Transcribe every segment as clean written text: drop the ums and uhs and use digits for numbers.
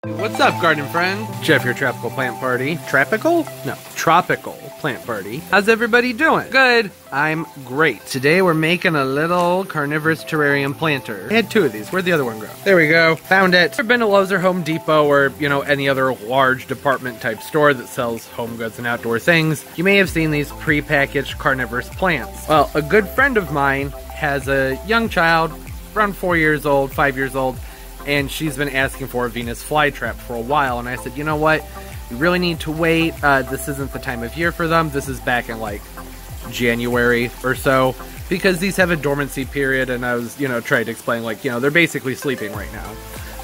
What's up, garden friend? Jeff, your tropical plant party. Tropical? No, tropical plant party. How's everybody doing? Good. I'm great. Today we're making a little carnivorous terrarium planter. I had two of these. Where'd the other one go? There we go. Found it. I've been to Lowe's or Home Depot or, any other large department type store that sells home goods and outdoor things. You may have seen these pre-packaged carnivorous plants. Well, a good friend of mine has a young child, around 4 years old, 5 years old, and she's been asking for a Venus flytrap for a while, and I said, you know what, you really need to wait. This isn't the time of year for them. This is back in like January or so, because these have a dormancy period, and I was, trying to explain, like, they're basically sleeping right now.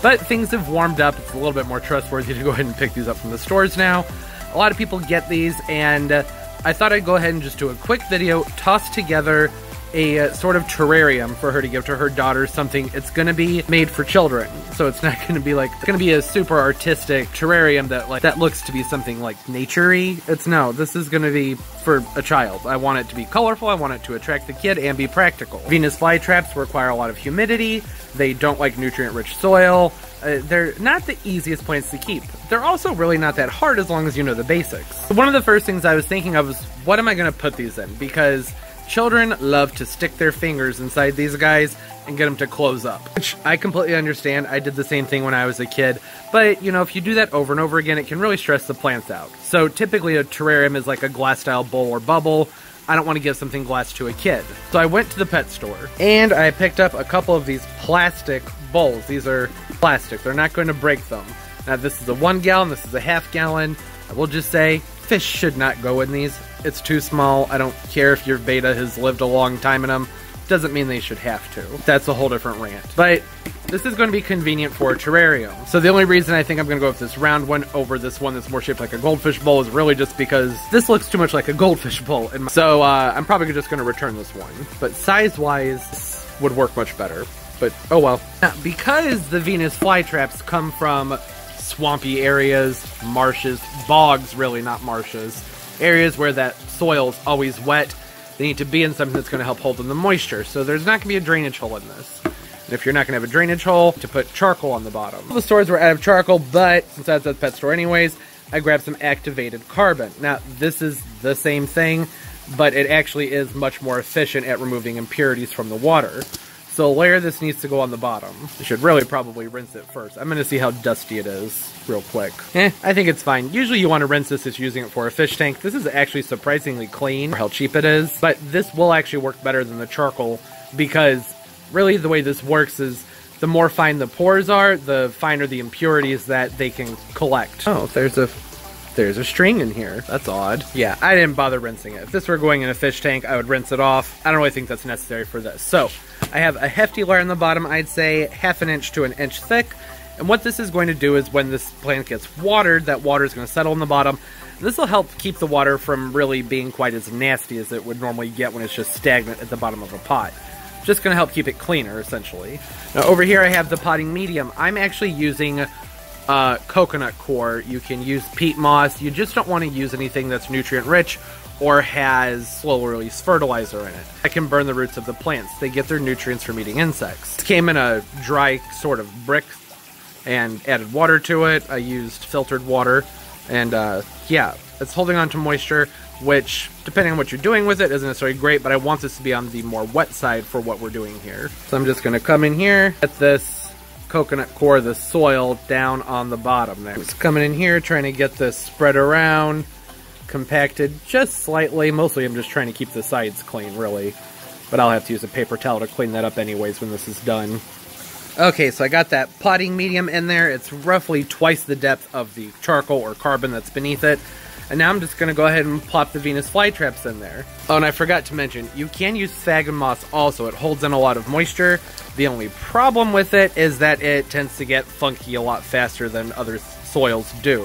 But things have warmed up. It's a little bit more trustworthy to go ahead and pick these up from the stores now. A lot of people get these, and I thought I'd go ahead and just do a quick video, toss together a sort of terrarium for her to give to her daughter. Something, it's going to be made for children, so it's not going to be like, it's going to be a super artistic terrarium that looks to be something like nature-y. This is going to be for a child. I want it to be colorful, I want it to attract the kid and be practical. Venus flytraps require a lot of humidity, they don't like nutrient-rich soil, they're not the easiest plants to keep. They're also really not that hard as long as you know the basics. One of the first things I was thinking of was, what am I going to put these in? Because children love to stick their fingers inside these guys and get them to close up, which I completely understand. I did the same thing when I was a kid, but if you do that over and over again, it can really stress the plants out. So typically a terrarium is like a glass style bowl or bubble. I don't want to give something glass to a kid. So I went to the pet store and I picked up a couple of these plastic bowls. These are plastic, they're not going to break them. Now this is a 1 gallon, this is a ½ gallon. I will just say, fish should not go in these. It's too small. I don't care if your beta has lived a long time in them. Doesn't mean they should have to. That's a whole different rant. But this is going to be convenient for a terrarium. So the only reason I think I'm going to go with this round one over this one that's more shaped like a goldfish bowl is really just because this looks too much like a goldfish bowl. So I'm probably just going to return this one. But size-wise, this would work much better. But oh well. Now, because the Venus flytraps come from swampy areas, marshes, bogs really, not marshes, areas where that soil's always wet, they need to be in something that's going to help hold in the moisture. So there's not going to be a drainage hole in this. And if you're not going to have a drainage hole, to put charcoal on the bottom. The stores were out of charcoal, but since I was at the pet store anyways, I grabbed some activated carbon. Now, this is the same thing, but it actually is much more efficient at removing impurities from the water. So a layer of this needs to go on the bottom. You should really probably rinse it first. I'm going to see how dusty it is real quick. I think it's fine. Usually you want to rinse this if you're using it for a fish tank. This is actually surprisingly clean for how cheap it is. But this will actually work better than the charcoal, because really the way this works is the more fine the pores are, the finer the impurities that they can collect. Oh, there's a string in here. That's odd. Yeah, I didn't bother rinsing it. If this were going in a fish tank, I would rinse it off. I don't really think that's necessary for this. So I have a hefty layer on the bottom, I'd say ½ inch to 1 inch thick. And what this is going to do is when this plant gets watered, that water is going to settle in the bottom. This will help keep the water from really being quite as nasty as it would normally get when it's just stagnant at the bottom of a pot. Just going to help keep it cleaner, essentially. Now over here I have the potting medium. I'm actually using coconut coir. You can use peat moss. You just don't want to use anything that's nutrient rich or has slow release fertilizer in it. I can burn the roots of the plants. They get their nutrients from eating insects. It came in a dry sort of brick and added water to it. I used filtered water, and yeah, it's holding on to moisture, which, depending on what you're doing with it, isn't necessarily great, but I want this to be on the more wet side for what we're doing here. So I'm just going to come in here, get this coconut coir, the soil, down on the bottom there. Just coming in here, trying to get this spread around, compacted just slightly. Mostly I'm just trying to keep the sides clean, really. But I'll have to use a paper towel to clean that up anyways when this is done. Okay, so I got that potting medium in there. It's roughly twice the depth of the charcoal or carbon that's beneath it. And now I'm just going to go ahead and plop the Venus flytraps in there. Oh, and I forgot to mention, you can use sphagnum moss also. It holds in a lot of moisture. The only problem with it is that it tends to get funky a lot faster than other soils do.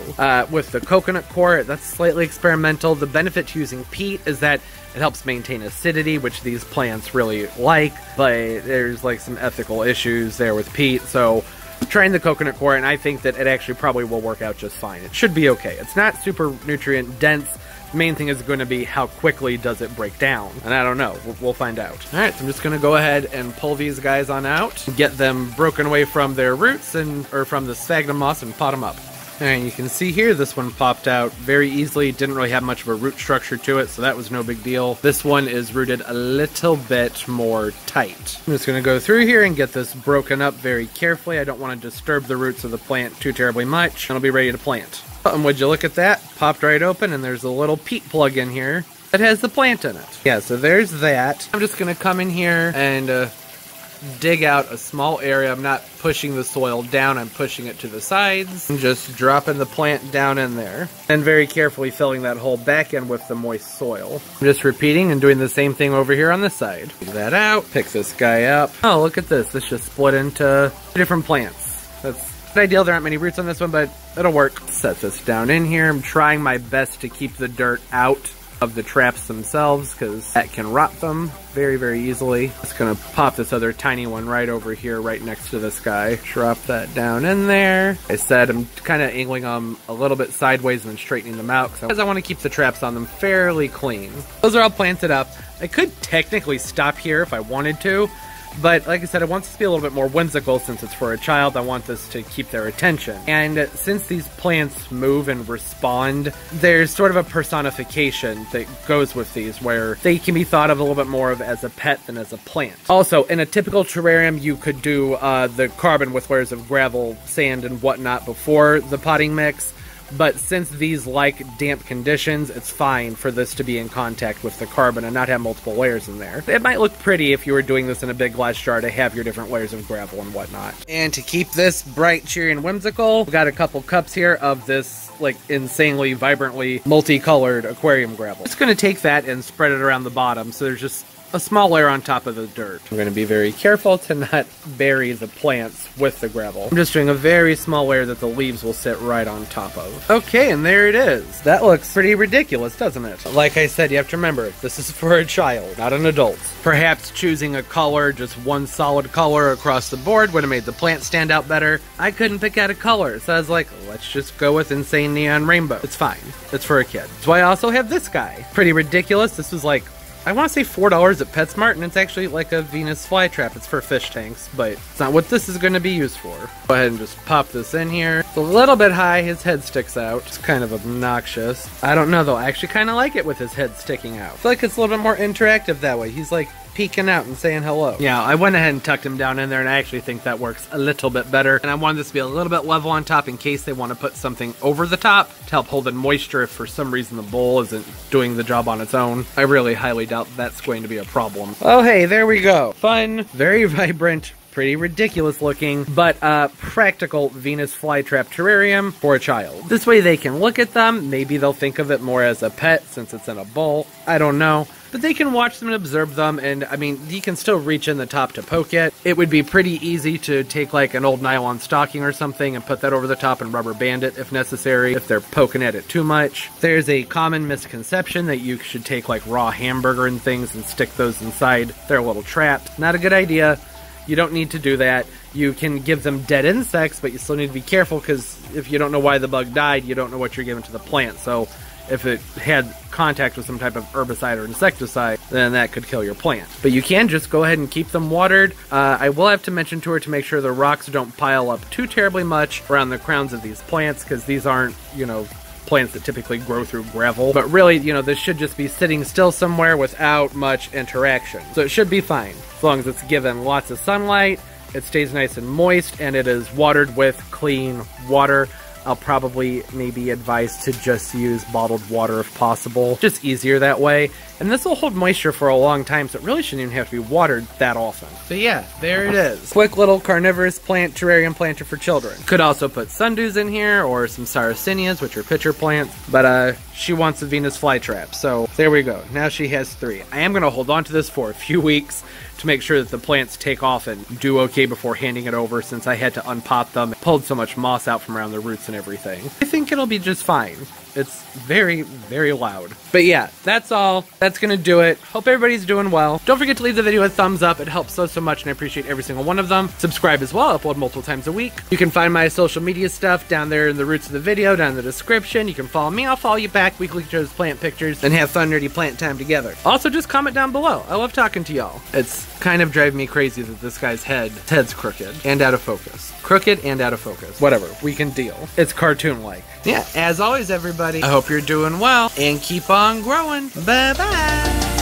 With the coconut coir, that's slightly experimental. The benefit to using peat is that it helps maintain acidity, which these plants really like, but there's like some ethical issues there with peat, so trying the coconut coir, and I think that it actually probably will work out just fine. It should be okay. It's not super nutrient dense. The main thing is going to be how quickly does it break down. And I don't know. We'll find out. All right, so I'm just going to go ahead and pull these guys on out, get them broken away from their roots or from the sphagnum moss, and pot them up. And you can see here, this one popped out very easily. Didn't really have much of a root structure to it, so that was no big deal. This one is rooted a little bit more tight. I'm just going to go through here and get this broken up very carefully. I don't want to disturb the roots of the plant too terribly much, and I'll be ready to plant. And would you look at that? Popped right open, and there's a little peat plug in here that has the plant in it. Yeah, so there's that. I'm just going to come in here and dig out a small area. I'm not pushing the soil down, I'm pushing it to the sides. I'm just dropping the plant down in there and very carefully filling that hole back in with the moist soil. I'm just repeating and doing the same thing over here on this side. Dig that out, pick this guy up. Oh, look at this. This just split into different plants. That's not ideal. There aren't many roots on this one, but it'll work. Set this down in here. I'm trying my best to keep the dirt out of the traps themselves because that can rot them very, very easily. Just gonna pop this other tiny one right over here, right next to this guy. Drop that down in there. I said I'm kind of angling them a little bit sideways and then straightening them out because I want to keep the traps on them fairly clean. Those are all planted up. I could technically stop here if I wanted to, but like I said, I want this to be a little bit more whimsical since it's for a child. I want this to keep their attention. And since these plants move and respond, there's sort of a personification that goes with these where they can be thought of a little bit more of as a pet than as a plant. Also, in a typical terrarium, you could do the carbon with layers of gravel, sand, and whatnot before the potting mix. But since these like damp conditions, it's fine for this to be in contact with the carbon and not have multiple layers in there. It might look pretty if you were doing this in a big glass jar to have your different layers of gravel and whatnot. And to keep this bright, cheery, and whimsical, we've got a couple cups here of this like insanely, vibrantly multicolored aquarium gravel. It's going to take that and spread it around the bottom so there's just a small layer on top of the dirt. I'm going to be very careful to not bury the plants with the gravel. I'm just doing a very small layer that the leaves will sit right on top of. Okay, and there it is. That looks pretty ridiculous, doesn't it? Like I said, you have to remember, this is for a child, not an adult. Perhaps choosing a color, just one solid color across the board, would have made the plant stand out better. I couldn't pick out a color, so I was like, let's just go with insane neon rainbow. It's fine. It's for a kid. So I also have this guy. Pretty ridiculous. This was like, I want to say $4 at PetSmart, and it's actually like a Venus flytrap. It's for fish tanks, but it's not what this is going to be used for. Go ahead and just pop this in here. It's a little bit high. His head sticks out. It's kind of obnoxious. I don't know, though. I actually kind of like it with his head sticking out. I feel like it's a little bit more interactive that way. He's like peeking out and saying hello. Yeah, I went ahead and tucked him down in there, and I actually think that works a little bit better. And I wanted this to be a little bit level on top in case they want to put something over the top to help hold in moisture if for some reason the bowl isn't doing the job on its own. I really highly doubt that's going to be a problem. Oh, hey, there we go. Fun, very vibrant, pretty ridiculous looking, but practical Venus flytrap terrarium for a child. This way they can look at them. Maybe they'll think of it more as a pet since it's in a bowl. I don't know. But they can watch them and observe them, and I mean, you can still reach in the top to poke it. It would be pretty easy to take like an old nylon stocking or something and put that over the top and rubber band it if necessary, if they're poking at it too much. There's a common misconception that you should take like raw hamburger and things and stick those inside their little trap. Not a good idea. You don't need to do that. You can give them dead insects, but you still need to be careful because if you don't know why the bug died, you don't know what you're giving to the plant. So if it had contact with some type of herbicide or insecticide, then that could kill your plant. But you can just go ahead and keep them watered. I will have to mention to her to make sure the rocks don't pile up too terribly much around the crowns of these plants, because these aren't, you know, plants that typically grow through gravel. But really, you know, this should just be sitting still somewhere without much interaction. So it should be fine, as long as it's given lots of sunlight, it stays nice and moist, and it is watered with clean water. I'll probably maybe advise to just use bottled water if possible. Just easier that way. And this will hold moisture for a long time, so it really shouldn't even have to be watered that often. But yeah, there it is. Quick little carnivorous plant terrarium planter for children. Could also put sundews in here or some sarracenias, which are pitcher plants. But she wants a Venus flytrap, so there we go. Now she has 3. I am going to hold on to this for a few weeks to make sure that the plants take off and do okay before handing it over, since I had to unpot them. Pulled so much moss out from around the roots and everything. I think it'll be just fine. It's very, very loud. But yeah, that's all. That's gonna do it. Hope everybody's doing well. Don't forget to leave the video a thumbs up. It helps so much, and I appreciate every single one of them. Subscribe as well. I upload multiple times a week. You can find my social media stuff down there in the roots of the video, down in the description. You can follow me. I'll follow you back. Weekly shows plant pictures and have fun, nerdy plant time together. Also, just comment down below. I love talking to y'all. It's kind of driving me crazy that this guy's head's crooked and out of focus. Crooked and out of focus. Whatever, we can deal. It's cartoon-like. Yeah, as always, everybody, I hope you're doing well and keep on growing. Bye-bye.